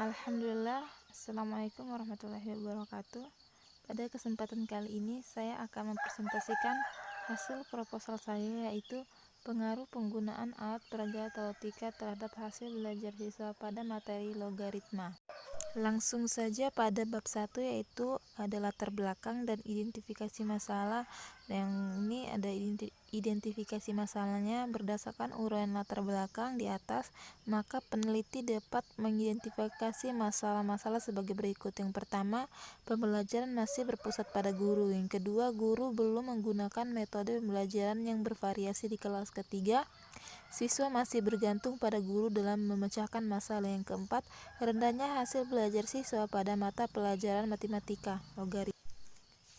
Alhamdulillah, Assalamualaikum warahmatullahi wabarakatuh. Pada kesempatan kali ini saya akan mempresentasikan hasil proposal saya, yaitu pengaruh penggunaan alat peraga tautika terhadap hasil belajar siswa pada materi logaritma. Langsung saja pada bab 1, yaitu ada latar belakang dan identifikasi masalah. Yang ini ada identifikasi masalahnya berdasarkan uraian latar belakang di atas, maka peneliti dapat mengidentifikasi masalah-masalah sebagai berikut. Yang pertama, pembelajaran masih berpusat pada guru. Yang kedua, guru belum menggunakan metode pembelajaran yang bervariasi di kelas. Ketiga, siswa masih bergantung pada guru dalam memecahkan masalah. Yang keempat, rendahnya hasil belajar siswa pada mata pelajaran matematika, logaritma.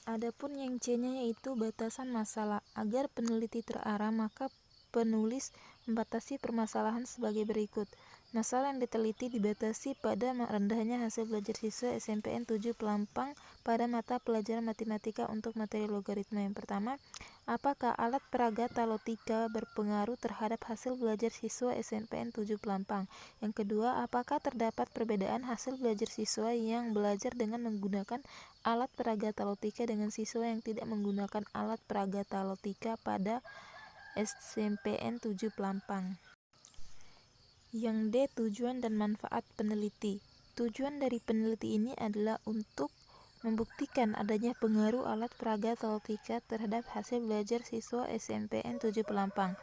Adapun yang C-nya yaitu batasan masalah. Agar peneliti terarah, maka penulis membatasi permasalahan sebagai berikut. Masalah yang diteliti dibatasi pada rendahnya hasil belajar siswa SMPN 7 Pelampang pada mata pelajaran matematika untuk materi logaritma. Yang pertama, apakah alat peraga tautika berpengaruh terhadap hasil belajar siswa SMPN 7 Pelampang? Yang kedua, apakah terdapat perbedaan hasil belajar siswa yang belajar dengan menggunakan alat peraga tautika dengan siswa yang tidak menggunakan alat peraga tautika pada SMPN 7 Pelampang? Yang D, tujuan dan manfaat peneliti. Tujuan dari peneliti ini adalah untuk membuktikan adanya pengaruh alat peraga tautika terhadap hasil belajar siswa SMPN 7 Pelampang.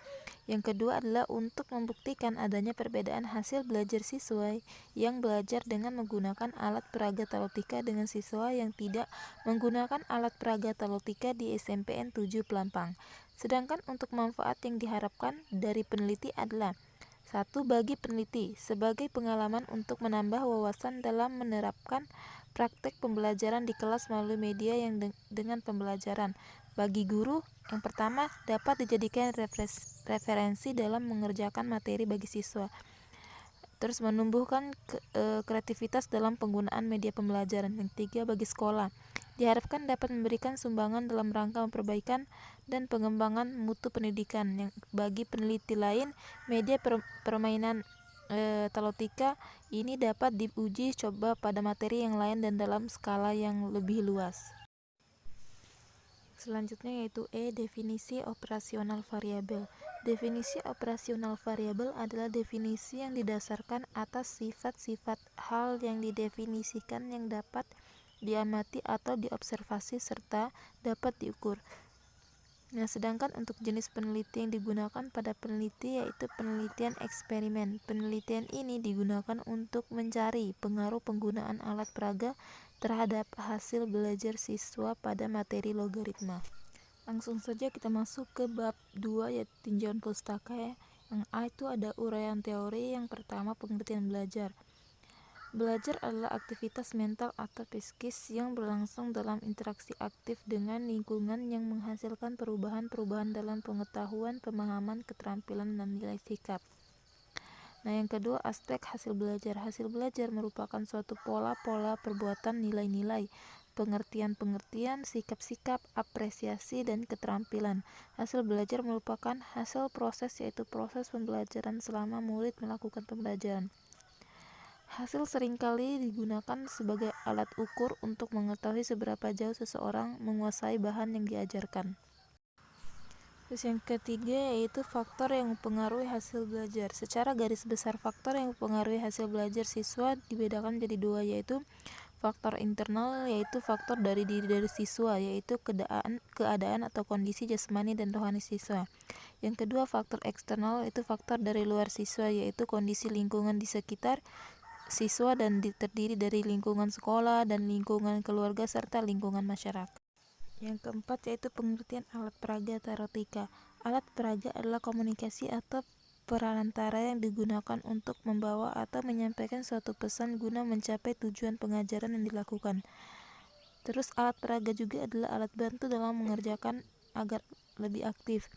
Yang kedua adalah untuk membuktikan adanya perbedaan hasil belajar siswa yang belajar dengan menggunakan alat peraga tautika dengan siswa yang tidak menggunakan alat peraga tautika di SMPN 7 Pelampang. Sedangkan untuk manfaat yang diharapkan dari peneliti adalah: 1. Bagi peneliti, sebagai pengalaman untuk menambah wawasan dalam menerapkan praktek pembelajaran di kelas melalui media yang dengan pembelajaran. Bagi guru, yang pertama dapat dijadikan referensi dalam mengerjakan materi bagi siswa. Terus menumbuhkan kreativitas dalam penggunaan media pembelajaran. Yang ketiga, bagi sekolah, diharapkan dapat memberikan sumbangan dalam rangka memperbaikan dan pengembangan mutu pendidikan. Yang bagi peneliti lain, media permainan tautika ini dapat diuji coba pada materi yang lain dan dalam skala yang lebih luas. Selanjutnya yaitu E, definisi operasional variabel. Definisi operasional variabel adalah definisi yang didasarkan atas sifat-sifat hal yang didefinisikan yang dapat diamati atau diobservasi serta dapat diukur. Nah, sedangkan untuk jenis peneliti yang digunakan pada peneliti yaitu penelitian eksperimen. Penelitian ini digunakan untuk mencari pengaruh penggunaan alat peraga terhadap hasil belajar siswa pada materi logaritma. Langsung saja kita masuk ke bab 2, yaitu tinjauan pustaka ya. Yang A itu ada uraian teori. Yang pertama, pengertian belajar. Belajar adalah aktivitas mental atau psikis yang berlangsung dalam interaksi aktif dengan lingkungan yang menghasilkan perubahan-perubahan dalam pengetahuan, pemahaman, keterampilan, dan nilai sikap. Nah, yang kedua, aspek hasil belajar. Hasil belajar merupakan suatu pola-pola perbuatan, nilai-nilai, pengertian-pengertian, sikap-sikap, apresiasi, dan keterampilan. Hasil belajar merupakan hasil proses, yaitu proses pembelajaran selama murid melakukan pembelajaran. Hasil seringkali digunakan sebagai alat ukur untuk mengetahui seberapa jauh seseorang menguasai bahan yang diajarkan. Terus yang ketiga yaitu faktor yang mempengaruhi hasil belajar. Secara garis besar, faktor yang mempengaruhi hasil belajar siswa dibedakan menjadi dua, yaitu faktor internal, yaitu faktor dari diri dari siswa, yaitu keadaan atau kondisi jasmani dan rohani siswa. Yang kedua, faktor eksternal, yaitu faktor dari luar siswa, yaitu kondisi lingkungan di sekitar siswa dan terdiri dari lingkungan sekolah dan lingkungan keluarga serta lingkungan masyarakat. Yang keempat yaitu pengertian alat peraga tautika. Alat peraga adalah komunikasi atau perantara yang digunakan untuk membawa atau menyampaikan suatu pesan guna mencapai tujuan pengajaran yang dilakukan. Terus alat peraga juga adalah alat bantu dalam mengerjakan agar lebih aktif.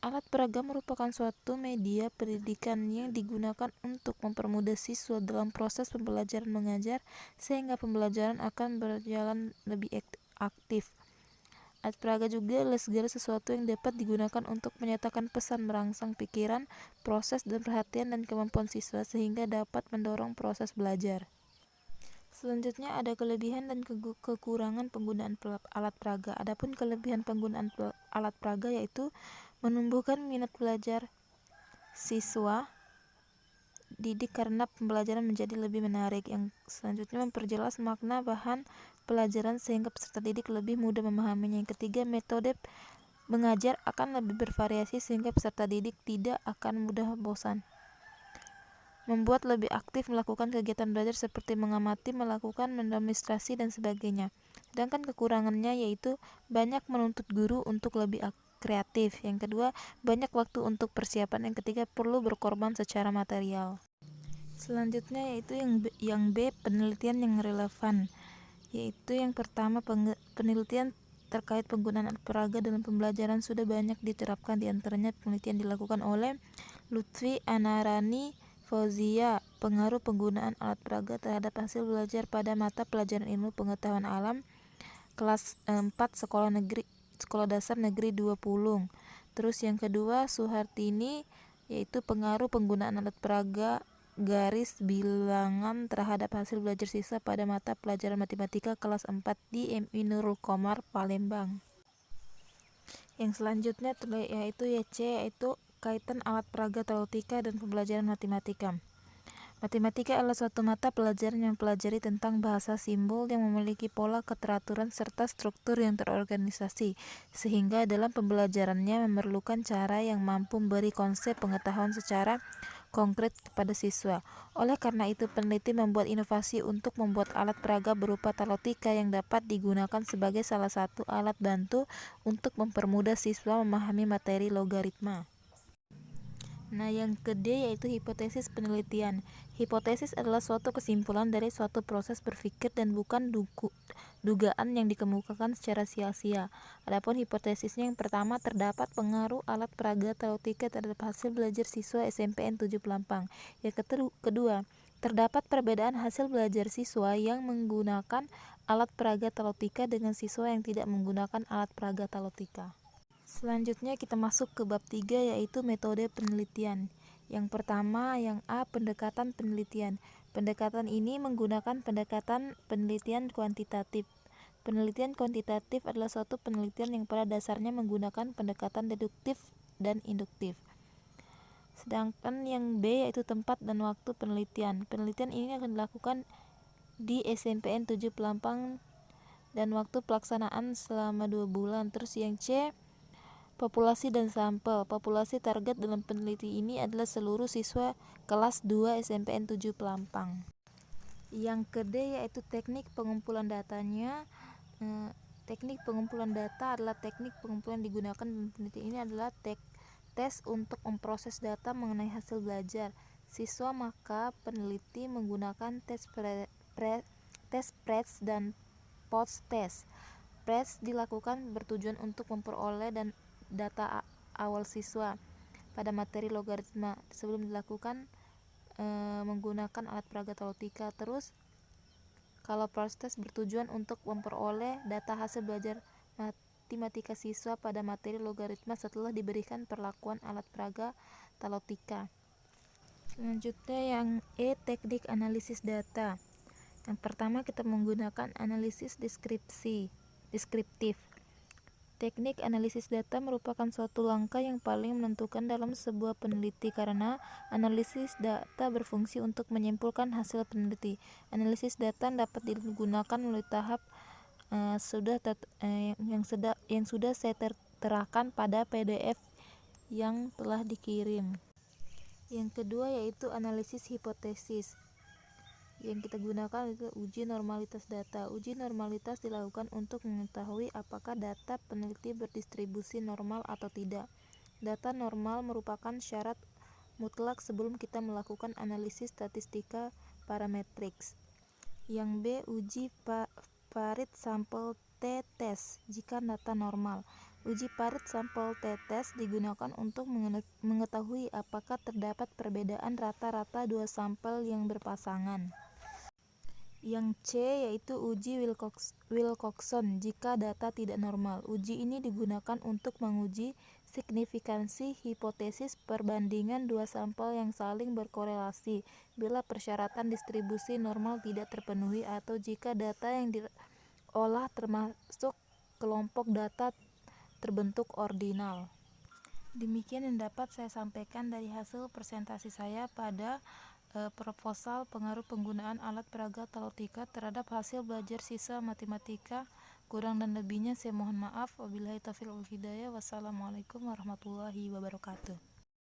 Alat peraga merupakan suatu media pendidikan yang digunakan untuk mempermudah siswa dalam proses pembelajaran mengajar sehingga pembelajaran akan berjalan lebih aktif. Alat peraga juga adalah segala sesuatu yang dapat digunakan untuk menyatakan pesan merangsang pikiran, proses dan perhatian dan kemampuan siswa sehingga dapat mendorong proses belajar. Selanjutnya ada kelebihan dan kekurangan penggunaan alat peraga. Adapun kelebihan penggunaan alat peraga yaitu menumbuhkan minat belajar siswa didik karena pembelajaran menjadi lebih menarik. Yang selanjutnya memperjelas makna bahan pelajaran sehingga peserta didik lebih mudah memahaminya. Yang ketiga, metode mengajar akan lebih bervariasi sehingga peserta didik tidak akan mudah bosan. Membuat lebih aktif melakukan kegiatan belajar seperti mengamati, melakukan mendemonstrasi dan sebagainya. Sedangkan kekurangannya yaitu banyak menuntut guru untuk lebih kreatif. Yang kedua, banyak waktu untuk persiapan. Yang ketiga, perlu berkorban secara material. Selanjutnya yaitu yang B, penelitian yang relevan. Yaitu yang pertama, penelitian terkait penggunaan alat peraga dalam pembelajaran sudah banyak diterapkan. Di antaranya penelitian dilakukan oleh Lutfi Anarani Fauzia, pengaruh penggunaan alat peraga terhadap hasil belajar pada mata pelajaran ilmu pengetahuan alam kelas 4 Sekolah Dasar Negeri 2 Pulung. Terus yang kedua, Suhartini, yaitu pengaruh penggunaan alat peraga garis bilangan terhadap hasil belajar siswa pada mata pelajaran matematika kelas 4 di MI Nurul Komar, Palembang. Yang selanjutnya yaitu YC, yaitu kaitan alat peraga tautika dan pembelajaran matematika. Matematika adalah suatu mata pelajaran yang mempelajari tentang bahasa simbol yang memiliki pola keteraturan serta struktur yang terorganisasi, sehingga dalam pembelajarannya memerlukan cara yang mampu memberi konsep pengetahuan secara konkret kepada siswa. Oleh karena itu, peneliti membuat inovasi untuk membuat alat peraga berupa tautika yang dapat digunakan sebagai salah satu alat bantu untuk mempermudah siswa memahami materi logaritma. Nah, yang kedua yaitu hipotesis penelitian. Hipotesis adalah suatu kesimpulan dari suatu proses berpikir dan bukan dugaan yang dikemukakan secara sia-sia. Adapun hipotesisnya yang pertama, terdapat pengaruh alat peraga tautika terhadap hasil belajar siswa SMPN 7 Pelampang. Yang kedua, terdapat perbedaan hasil belajar siswa yang menggunakan alat peraga tautika dengan siswa yang tidak menggunakan alat peraga tautika. Selanjutnya kita masuk ke bab 3 yaitu metode penelitian. Yang pertama, yang A, pendekatan penelitian. Pendekatan ini menggunakan pendekatan penelitian kuantitatif. Penelitian kuantitatif adalah suatu penelitian yang pada dasarnya menggunakan pendekatan deduktif dan induktif. Sedangkan yang B yaitu tempat dan waktu penelitian. Penelitian ini akan dilakukan di SMPN 7 Pelampang dan waktu pelaksanaan selama 2 bulan. Terus yang C, populasi dan sampel. Populasi target dalam peneliti ini adalah seluruh siswa kelas 2 SMPN 7 Pelampang. Yang kedua yaitu teknik pengumpulan datanya. Teknik pengumpulan data adalah teknik pengumpulan digunakan dalam peneliti ini adalah tes untuk memproses data mengenai hasil belajar siswa, maka peneliti menggunakan tes PRES dan post-test. PRES dilakukan bertujuan untuk memperoleh data awal siswa pada materi logaritma sebelum dilakukan menggunakan alat peraga tautika. Terus kalau post-test bertujuan untuk memperoleh data hasil belajar matematika siswa pada materi logaritma setelah diberikan perlakuan alat peraga tautika. Selanjutnya yang E, teknik analisis data. Yang pertama kita menggunakan analisis deskriptif. Teknik analisis data merupakan suatu langkah yang paling menentukan dalam sebuah peneliti karena analisis data berfungsi untuk menyimpulkan hasil peneliti. Analisis data dapat digunakan melalui tahap yang sudah saya terahkan pada PDF yang telah dikirim. Yang kedua yaitu analisis hipotesis. Yang kita gunakan itu uji normalitas data. Uji normalitas dilakukan untuk mengetahui apakah data peneliti berdistribusi normal atau tidak. Data normal merupakan syarat mutlak sebelum kita melakukan analisis statistika parametrics. Yang B, uji parit sampel t-test jika data normal. Uji parit sampel t-test digunakan untuk mengetahui apakah terdapat perbedaan rata-rata dua sampel yang berpasangan. Yang C yaitu uji Wilcoxon jika data tidak normal. Uji ini digunakan untuk menguji signifikansi hipotesis perbandingan dua sampel yang saling berkorelasi bila persyaratan distribusi normal tidak terpenuhi atau jika data yang diolah termasuk kelompok data terbentuk ordinal. Demikian yang dapat saya sampaikan dari hasil presentasi saya pada proposal pengaruh penggunaan alat peraga tautotika terhadap hasil belajar siswa matematika. Kurang dan lebihnya saya mohon maaf. Wabillahi taufiq wal hidayah. Wassalamualaikum warahmatullahi wabarakatuh.